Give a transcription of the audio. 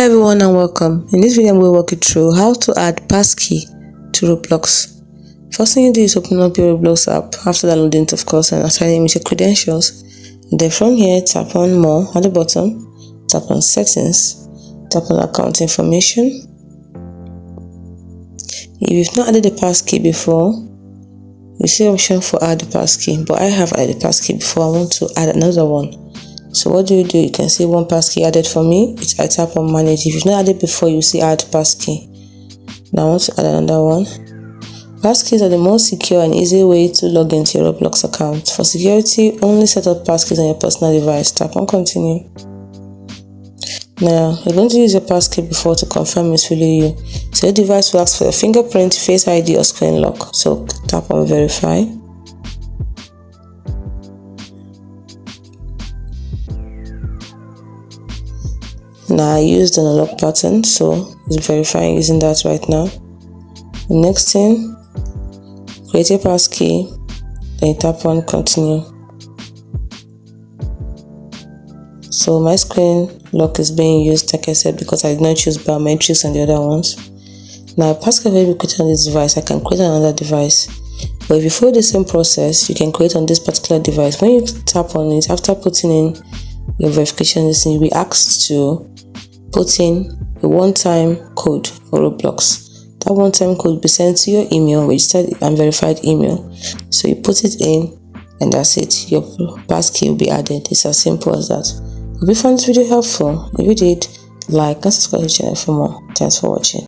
Hello everyone and welcome. In this video, I'm going to walk you through how to add Passkey to Roblox. First thing you do is open up your Roblox app after downloading it, of course, and assigning with your credentials. And then from here, tap on More at the bottom, tap on Settings, tap on Account Information. If you've not added the Passkey before, you see option for Add the Passkey, but I have added the Passkey before. I want to add another one. So what do? You can see one Passkey added for me. I tap on Manage. If you've not added before, you see Add Passkey. Now I want to add another one. Passkeys are the most secure and easy way to log into your Roblox account. For security, only set up passkeys on your personal device. Tap on Continue. Now, you're going to use your passkey before to confirm it's really you. So your device will ask for your fingerprint, Face ID, or screen lock. So tap on Verify. Now I used an unlock button, so it's verifying using that right now. The next thing, create a passkey, then you tap on Continue. So my screen lock is being used, like I said, because I did not choose biometrics and the other ones. Now a passkey will be created on this device. I can create another device, but if you follow the same process, you can create on this particular device. When you tap on it, after putting in your verification, you'll be asked to put in a one-time code for Roblox. That one-time code will be sent to your email, registered and verified email. So you put it in, and that's it. Your passkey will be added. It's as simple as that. Hope you found this video helpful. If you did, like and subscribe to the channel for more. Thanks for watching.